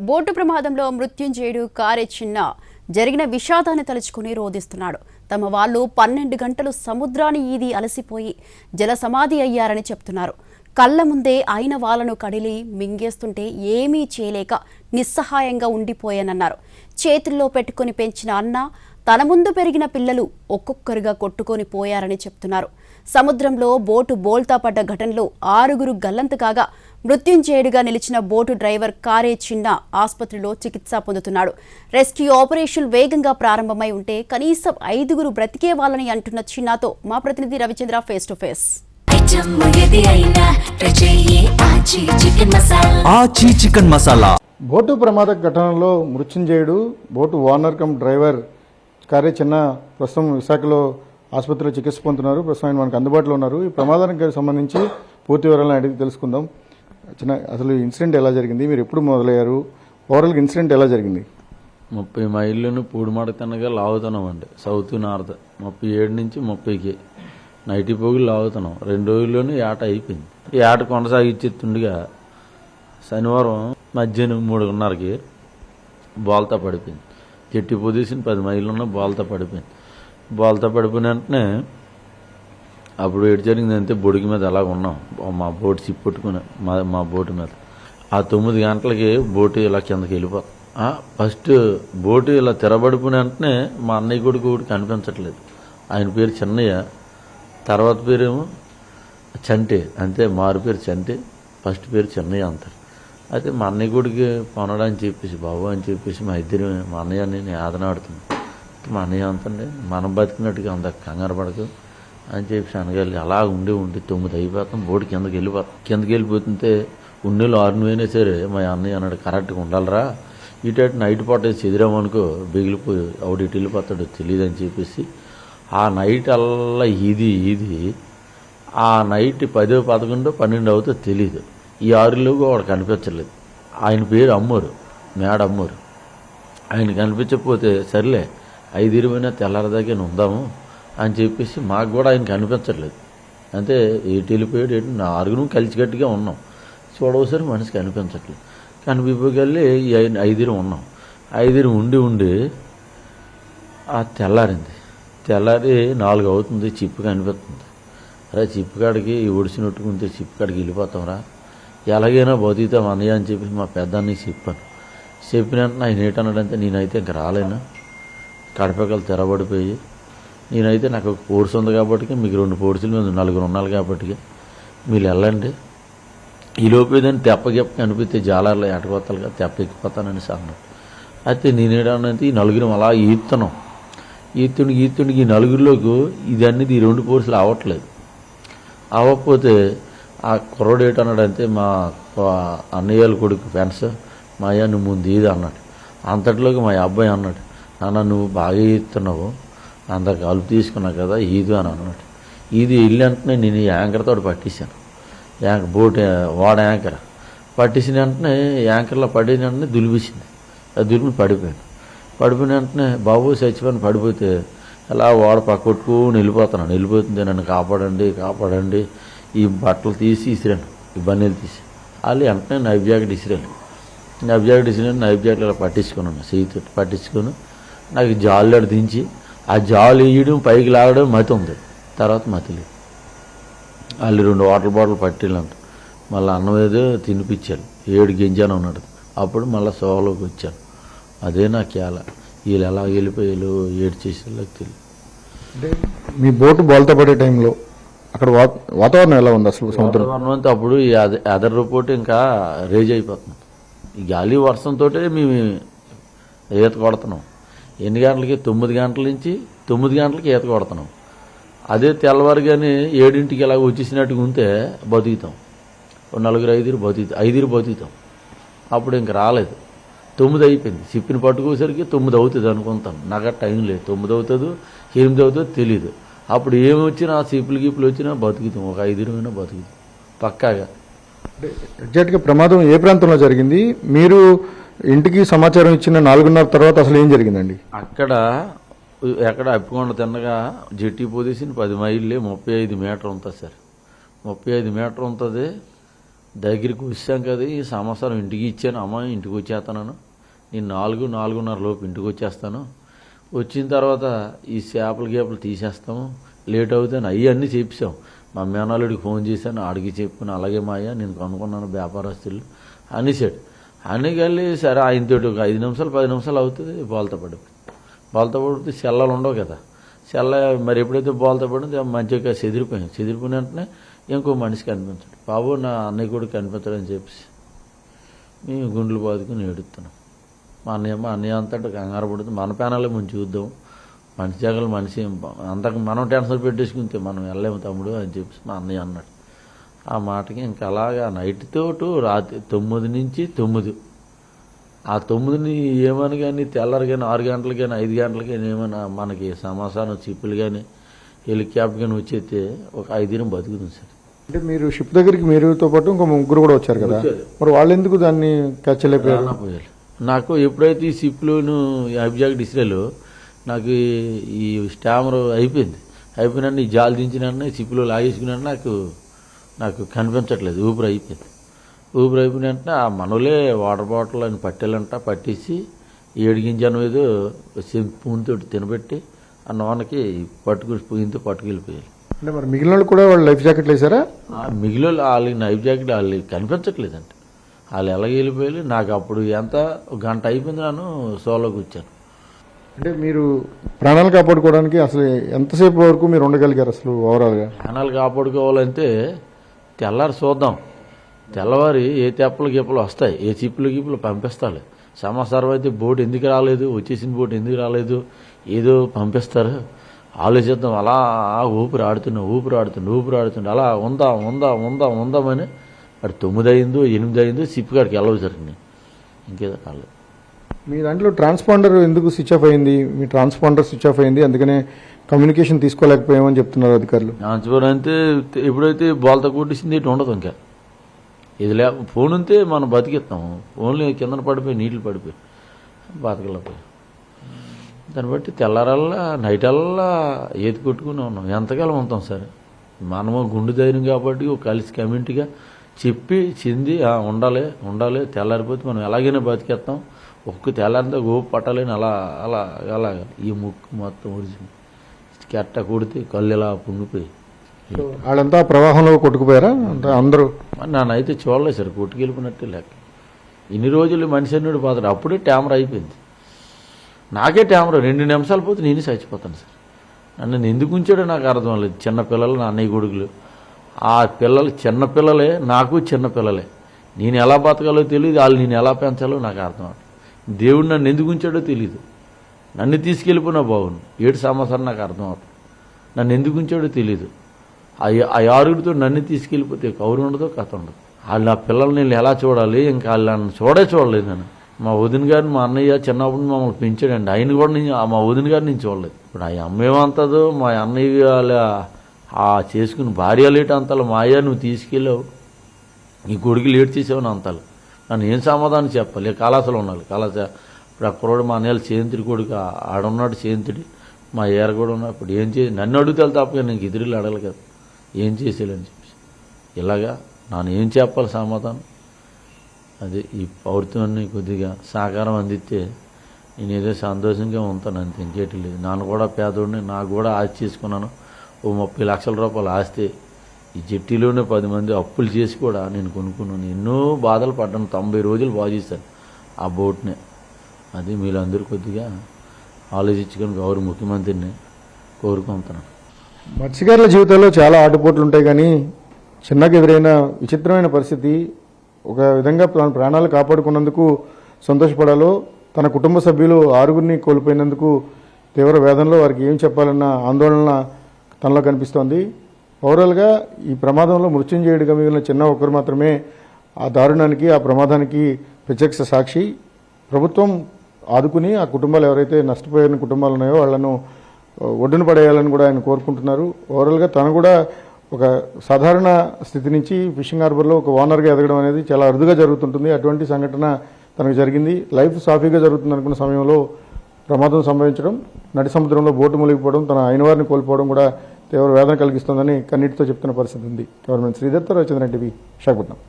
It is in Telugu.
బోటు ప్రమాదంలో మృత్యుంజయుడు కారెచ్చిన జరిగిన విషాదాన్ని తలుచుకుని రోదిస్తున్నాడు. తమ వాళ్ళు 12 గంటలు సముద్రాన్ని ఈది అలసిపోయి జల సమాధి అయ్యారని చెప్తున్నారు. కళ్ళ ముందే అయిన వాళ్ళను కడిలి మింగేస్తుంటే ఏమీ చేయలేక నిస్సహాయంగా ఉండిపోయానన్నారు. చేతుల్లో పెట్టుకుని పెంచిన అన్న, తన ముందు పెరిగిన పిల్లలు ఒక్కొక్కరుగా కొట్టుకొని పోయారని చెప్తున్నారు. సముద్రంలో బోటు బోల్తా పడ్డ ఘటనలో 6గురు గల్లంతు కాగా మృత్యుంజయుడిగా నిలిచిన బోటు డ్రైవర్ కారే చిన్న ఆసుపత్రిలో చికిత్స పొందుతున్నాడు. రెస్క్యూ ఆపరేషన్ వేగంగా ప్రారంభమై ఉంటే కనీసం 5గురు బ్రతికే వాళ్ళని అంటున్న చిన్నాతో మా ప్రతినిధి Ravichandra face to face. Boat ప్రమాద ఘటనలో మృత్యుంజయుడు బోటు ఓనర్ కమ్ డ్రైవర్ కారే చిన్న ప్రస్తుతం విశాఖలో ఆసుపత్రిలో చికిత్స పొందుతున్నారు. ప్రస్తుతం ఆయన మనకు అందుబాటులో ఉన్నారు. ఈ ప్రమాదానికి సంబంధించి పూర్తి వివరాలను అడిగి తెలుసుకుందాం. చిన్న, అసలు ఇన్సిడెంట్ ఎలా జరిగింది, మీరు ఎప్పుడు మొదలయ్యారు, ఓవరాల్గా ఇన్సిడెంట్ ఎలా జరిగింది? 30 మైళ్ళను పూడిమాడ తిన్నగా లాగుతున్నామండి. సౌత్ నార్త్ 37 నుంచి 30కి నైట్ పోగులు లాగుతున్నాం. 2 రోజుల్లోనే ఏట అయిపోయింది. ఈ ఏట కొనసాగించేస్తుండగా శనివారం మధ్యాహ్నం 3:30కి బోల్తా పడిపోయింది. చెట్టు పొజిషన్ 10 మైళ్ళు ఉన్న బోల్తా పడిపోయింది. బోల్తా పడిపోయిన వెంటనే అప్పుడు ఏడు జరిగిందంటే బొడికి మీద అలాగ ఉన్నాం. మా బోటు చిప్పు పట్టుకుని మా బోటు మీద ఆ 9 గంటలకి బోటు ఇలా కిందకి వెళ్ళిపోతాం. ఫస్ట్ బోటు ఇలా తిరబడిపోయిన వెంటనే మా అన్నయ్య కొడుకు కనిపించట్లేదు. ఆయన పేరు చిన్నయ్య, తర్వాత పేరేమో చంటే, అంతే. మారు పేరు చంటే, ఫస్ట్ పేరు చిన్నయ్య అంటారు. అయితే మా అన్నయ్య కొడుకు పొనడని చెప్పేసి, బాబు అని చెప్పేసి మా ఇద్దరు, మా అన్నయ్య నేను ఆదనాడుతున్నాం. మా అన్నయ్య అంతండి, మనం బతికినట్టుగా అంత కంగారు పడకు అని చెప్పేసి అనగాలి. అలా ఉండి 9 అయిపోతాం. బోటు కిందకి వెళ్ళిపోతుంటే ఉన్నీళ్ళు 6 అయినా సరే మా అన్నయ్య అన్నాడు, కరెక్ట్గా ఉండాలరా, ఇటు నైట్ పూట చెదిరామనుకో బిగిలిపోయి ఆవిడ ఇటు వెళ్ళిపోతాడు తెలియదు అని చెప్పేసి ఆ నైట్ అల్లా ఇది ఆ నైట్ 10, 11, 12 అవుతుందో తెలియదు. ఈ 6లోకి వాడు కనిపించలేదు. ఆయన పేరు అమ్మోరు, మేడ అమ్మోరు. ఆయన కనిపించకపోతే సర్లే 5:20 తెల్లారదాకా ఉందాము అని చెప్పేసి మాకు కూడా ఆయన కనిపించట్లేదు. అంటే ఎటు వెళ్ళిపోయాడు, ఎటు 6 కలిసికట్టుగా ఉన్నాం. చూడవసరి మనిషి కనిపించట్లేదు. కనిపించగలి 5 ఉన్నాం. 5 ఉండి ఆ తెల్లారి 4 అవుతుంది. చిప్పు కనిపిస్తుంది. అరే చిప్పు కాడికి ఒడిసినట్టుకుంటే చిప్పు కాడికి వెళ్ళిపోతాంరా, ఎలాగైనా బతుకుతాం అన్నయ్య అని చెప్పి మా పెద్దాన్ని చెప్పాను. చెప్పిన ఆయన ఏంటన్నాడంటే, నేనైతే ఇంక రాలేను, కడపకలు తెరబడిపోయి, నేనైతే నాకు ఒక పోర్సు ఉంది కాబట్టి, మీకు 2 పోర్సులు మీద 4 ఉన్నారు కాబట్టి మీరు వెళ్ళండి, ఈ లోపు ఏదైనా తెప్ప కనిపిస్తే జాలర్లో ఎటకొత్తలుగా తెప్ప ఎక్కిపోతానని అన్నాడు. అయితే నేనేడానంటే ఈ 4 అలా ఈత్తున్నాం. ఈత్తుండికి ఈ 4లోకి ఇదన్నీ ఈ 2 పోర్సులు అవ్వట్లేదు. అవ్వకపోతే ఆ కుర్రోడు ఏంటన్నాడంటే, మా అన్నయ్యల కొడుకు ఫ్రెండ్స్, మా అయ్య నువ్వు ముందు ఇది అన్నాడు. అంతట్లోకి మా అబ్బాయి అన్నాడు, నాన్న నువ్వు బాగా ఈస్తున్నావు, అంత కలుపు తీసుకున్నావు కదా ఈదు అని అన్నాడు. ఇది వెళ్ళినంటనే నేను యాంకర్తో పట్టేశాను. బోట్ వాడ యాంకర్ పట్టేసిన వెంటనే యాంకర్లో పడిన వెంటనే దులిపేసింది. అది దులిపి పడిపోయిన వెంటనే బాబు చచ్చిపోయిన పడిపోతే అలా వాడ పక్కొట్టుకుని వెళ్ళిపోతుంది. నన్ను కాపాడండి, ఈ బట్టలు తీసి ఇసిరాను, ఈ బన్నీలు తీసి. వాళ్ళు వెంటనే నైఫ్ జాకెట్ ఇసిరాను. నైఫ్ జాకెట్ ఇలా పట్టించుకున్నాను, చేయితో పట్టించుకొని నాకు జాలు దించి ఆ జాలు వేయడం పైకి లాగడం మతి ఉంది. తర్వాత మతి లేదు. వాళ్ళు 2 వాటర్ బాటిల్ పట్టిళ్ళంట. మళ్ళీ అన్నం ఏదో తినిపించారు. 7 గింజాను ఉన్నాడు. అప్పుడు మళ్ళీ సోలోకి వచ్చాను. అదే నా కేల. వీళ్ళు ఎలా వెళ్ళిపోయారు ఏడు చేసేళ్ళకి తెలియదు. అంటే మీ బోటు బోల్తా పడే టైంలో అక్కడ వాతావరణం ఎలా ఉంది అసలు? సముద్రం అంతా అప్పుడు ఈ అదర్ రిపోర్ట్ ఇంకా రేజ్ అయిపోతుంది. ఈ గాలి వర్షంతో మేము ఈత కొడుతున్నాం. ఎన్ని గంటలకి? 9 గంటల నుంచి 9 గంటలకి ఈత కొడుతున్నాం. అదే తెల్లవారు కానీ 7ంటికి ఇలా వచ్చేసినట్టుగా ఉంటే బతుకుతాం. 4, 5 బతుకుతాం. అప్పుడు ఇంక రాలేదు. 9 అయిపోయింది. చెప్పిన పట్టుకోసరికి 9 అవుతుంది అనుకుంటాను. నాకు టైం లేదు. 9 అవుతుందో 8 అవుతుందో తెలీదు. అప్పుడు ఏమి వచ్చినా సిప్పులు గిప్పులు వచ్చినా బతుకుతాం. ఒక 5 బతుకుతాం పక్కాగా. ఎగ్జాక్ట్గా ప్రమాదం ఏ ప్రాంతంలో జరిగింది? మీరు ఇంటికి సమాచారం ఇచ్చిన 4:30 తర్వాత అసలు ఏం జరిగిందండి? ఎక్కడ అప్పికొండ తిన్నగా జెట్టి పొజిషన్ 10 మైళ్ళే 35 మీటర్ ఉంటుంది సార్. 35 మీటర్ ఉంటుంది. దగ్గరికి వచ్చాం కదా, ఈ సంవత్సరం ఇంటికి ఇచ్చాను, అమ్మ ఇంటికి వచ్చేస్తాను, నేను 4-4:30 లోపు ఇంటికి వచ్చేస్తాను, వచ్చిన తర్వాత ఈ చేపలు గేపలు తీసేస్తాము, లేట్ అవుతాను అవన్నీ చెప్పాం. మా మేనల్లుడికి ఫోన్ చేశాను, ఆడికి చెప్పాను, అలాగే మా అయ్య నేను కనుక్కున్నాను వ్యాపారస్తులు అనేసాడు. అనేకెళ్ళి సరే ఆయనతో ఒక 5 నిమిషాలు 10 నిమిషాలు అవుతుంది, బోల్తా పడిపోతే సెల్లలు ఉండవు కదా, మరి ఎప్పుడైతే బోల్తా పడింది మంచిగా చెదిరిపోయాం. చెదిరిపోయిన వెంటనే ఇంకో మనిషి కనిపించాడు. బాబు నా అన్నయ్య కూడా కనిపించడని చెప్పేసి మేము గుండెలు బాదుకుని ఏడుస్తున్నాం. మా అన్నయ్య అంతటా కంగారు పడుతుంది, మన ప్యానలే మనం చూద్దాం, మనిషి జగలు మనిషి అంతకు మనం టెన్షన్ పెట్టేసుకుంటే మనం వెళ్ళలేము తమ్ముడు అని చెప్పేసి మా అన్నయ్య అన్నాడు. ఆ మాటకి ఇంకా అలాగా నైట్ తోటు రాత్రి 9 నుంచి 9, ఆ 9ని ఏమని కానీ తెల్లారి కానీ 6 గంటలు కానీ 5 గంటలు కానీ ఏమైనా మనకి సమాచారం చిప్పులు కానీ హెలికాప్టర్ కానీ వచ్చేస్తే ఒక 5 దినం బతుకుతుంది సార్. అంటే మీరు షిప్ దగ్గరికి మీరుతో పాటు ఇంకో 3 కూడా వచ్చారు కదా, మరి వాళ్ళు ఎందుకు దాన్ని క్యాచ్ చేయలేకపోయారు? పోయారు. నాకు ఎప్పుడైతే ఈ షిప్లోను అబ్జాక్ట్ ఇస్రేలో నాకు ఈ స్టామర్ అయిపోయినా ఈ జాలు దించిన షిప్లో లాగేసుకున్నా నాకు కనిపించట్లేదు, ఊపిరి అయిపోయింది. ఊపిరి అయిపోయిన వెంటనే ఆ మనలే వాటర్ బాటిల్ అని పట్టేసి 7 గింజను ఏదో స్పూన్తో తినబెట్టి ఆ నూనెకి పొయ్యితో పట్టుకెళ్ళిపోయారు. అంటే మరి మిగిలిన వాళ్ళు కూడా వాళ్ళు లైఫ్ జాకెట్లు వేసారా? మిగిలిన వాళ్ళకి లైఫ్ జాకెట్ వాళ్ళు కనిపించట్లేదంట, వాళ్ళు ఎలాగ వెళ్ళిపోయారు. నాకు అప్పుడు ఎంత 1 గంట అయిపోయింది, నన్ను సోలోకి వచ్చాను. అంటే మీరు ప్రాణాలు కాపాడుకోవడానికి అసలు ఎంతసేపు వరకు మీరు ఉండగలిగారు అసలు ఓవరాల్గా? ప్రాణాలు కాపాడుకోవాలంటే తెల్లారి చూద్దాం, తెల్లవారి ఏ తెప్పలు గిప్పలు వస్తాయి, ఏ చిప్పులు గిప్పులు పంపిస్తారు. సమాచారం అయితే బోట్ ఎందుకు రాలేదు, వచ్చేసిన బోట్ ఎందుకు రాలేదు, ఏదో పంపిస్తారు, ఆలోచిద్దాం. అలా ఊపిరి ఆడుతున్నా అలా ఉందామని అటు 9 అయిందో 8 అయిందో షిప్ కాడికి వెళ్ళవు జరిగింది, ఇంకేదో కాలేదు. మీ దాంట్లో ట్రాన్స్పాండర్ ఎందుకు స్విచ్ ఆఫ్ అయింది? మీ ట్రాన్స్పాండర్ స్విచ్ ఆఫ్ అయింది, అందుకనే కమ్యూనికేషన్ తీసుకోలేకపోయామని చెప్తున్నారు అధికారులు. ట్రాన్స్ఫర్ అంటే ఎప్పుడైతే బోల్తా కొట్టేసింది ఇటు ఉండదు, ఇంకా ఇది ఫోన్ ఉంటే మనం బతికిస్తాము, ఫోన్లు కిందన పడిపోయి నీళ్ళు పడిపోయి బతకలేకపోయి. దాన్ని బట్టి తెల్లారల్లా నైటల్లా ఏది కొట్టుకుని ఉన్నాం, ఎంతకాలం ఉంటాం సరే. మనము గుండె ధైర్యం కాబట్టి ఒక కలిసి కమ్యూనిటీగా చెప్పి ఉండాలి తెల్లారిపోతే మనం ఎలాగైనా బతికేస్తాం, ఒక్క తెల్లారితో గోపు పట్టాలని అలా ఈ ముక్కు మొత్తం ఒడిచింది, కెట్ట కొడితే కళ్ళు ఇలా పుంగిపోయి వాళ్ళంతా ప్రవాహంలో కొట్టుకుపోయారా అందరూ? నానైతే చూడలేదు సార్, కొట్టుకెళ్ళిపోయినట్టే లెక్క. ఇన్ని రోజులు మనిషి అన్నుడు పోతాడు, అప్పుడే ట్యామర్ అయిపోయింది. నాకే ట్యామర్ 2 నిమిషాలు పోతే నేను చచ్చిపోతాను సార్. నన్ను ఎందుకు ఉంచాడో నాకు అర్థం లేదు. చిన్నపిల్లలు నా అన్నయ్య కొడుకులు, ఆ పిల్లలు చిన్నపిల్లలే, నాకు చిన్నపిల్లలే. నేను ఎలా బతకాలో తెలియదు, వాళ్ళు నేను ఎలా పెంచాలో నాకు అర్థం అవ్వదు. దేవుడు నన్ను ఎందుకు ఉంచాడో తెలియదు, నన్ను తీసుకెళ్ళిపోయినా బాగుండు, 7 సంవత్సరాలు నాకు అర్థం అవుతుంది. నన్ను ఎందుకు ఉంచాడో తెలియదు. ఆ 6గురితో నన్ను తీసుకెళ్ళిపోతే కౌరు ఉండదు, కథ ఉండదు. వాళ్ళు ఆ పిల్లల్ని నేను ఎలా చూడాలి, ఇంకా వాళ్ళు నన్ను చూడలేదు. నేను మా వదిన గారిని మా అన్నయ్య చిన్నప్పుడు మమ్మల్ని పెంచాడండి, ఆయన కూడా మా వదిన గారిని నేను చూడలేదు. ఇప్పుడు ఆ అమ్మ ఏమంతదో, మా అన్నయ్య వాళ్ళ ఆ చేసుకుని భార్య లేట్ అంతలో, మా అయ్య నువ్వు తీసుకెళ్ళావు, నీ కొడుకు లేట్ చేసావు అంతలు, నన్ను ఏం సమాధానం చెప్పాలి? కళాశాల ఉండాలి, ఇప్పుడు ఆ కుర్రోడు మా అన్నయ్య చేయంతుడి కొడుకు ఆడున్నాడు, చేయంతుడి మా ఏర కూడా ఉన్నాడు. ఇప్పుడు ఏం నన్ను అడుగుతాను తప్పగా నీకు ఎదురులు అడగలు కదా, ఏం చేసేయాలని చెప్పి ఇలాగా నన్ను ఏం చెప్పాలి సమాధానం? అది ఈ పౌరత్వాన్ని కొద్దిగా సహకారం అందిస్తే నేను ఏదో సంతోషంగా ఉంటాను, అంతే, ఇంకేటి లేదు. నాన్న కూడా పేదోడిని, నాకు కూడా ఆస్తి చేసుకున్నాను, ఓ 30 లక్షల రూపాయలు ఆస్తి. ఈ జట్టీలోనే 10 మంది అప్పులు చేసి కూడా నేను కొనుక్కున్నాను. ఎన్నో బాధలు పడ్డాను, 90 రోజులు బాగు చేశాను ఆ బోట్ని. అది మీరందరూ కొద్దిగా ఆలోచించుకొని గౌరవ ముఖ్యమంత్రిని కోరుకుంటున్నాను. మత్స్యకారుల జీవితంలో చాలా ఆటుపోట్లు ఉంటాయి, కానీ చిన్నగా ఎదురైన విచిత్రమైన పరిస్థితి, ఒక విధంగా తన ప్రాణాలు కాపాడుకున్నందుకు సంతోషపడాలో, తన కుటుంబ సభ్యులు 6గురిని కోల్పోయినందుకు తీవ్ర వేదనలో వారికి ఏం చెప్పాలన్న ఆందోళన తనలో కనిపిస్తోంది. ఓవరాల్గా ఈ ప్రమాదంలో మృత్యుంజయుడిగా మిగిలిన చిన్న ఒకరు మాత్రమే ఆ దారుణానికి, ఆ ప్రమాదానికి ప్రత్యక్ష సాక్షి. ప్రభుత్వం ఆదుకుని ఆ కుటుంబాలు, ఎవరైతే నష్టపోయిన కుటుంబాలు ఉన్నాయో వాళ్లను ఒడ్డున పడేయాలని కూడా ఆయన కోరుకుంటున్నారు. ఓవరాల్గా తను కూడా ఒక సాధారణ స్థితి నుంచి ఫిషింగ్ హార్బర్లో ఒక ఓనర్గా ఎదగడం అనేది చాలా అరుదుగా జరుగుతుంటుంది. అటువంటి సంఘటన తనకు జరిగింది. లైఫ్ సాఫీగా జరుగుతుంది అనుకున్న సమయంలో ప్రమాదం సంభవించడం, నడి సముద్రంలో బోటు మునిగిపోవడం, తన అయిన వారిని కోల్పోవడం కూడా తీవ్ర వేదన కలిగిస్తుందని కన్నీటితో చెప్తున్న పరిస్థితి ఉంది. గవర్నమెంట్ శ్రీధర్తో రవిచంద్రన్ టీవీ, విశాఖపట్నం.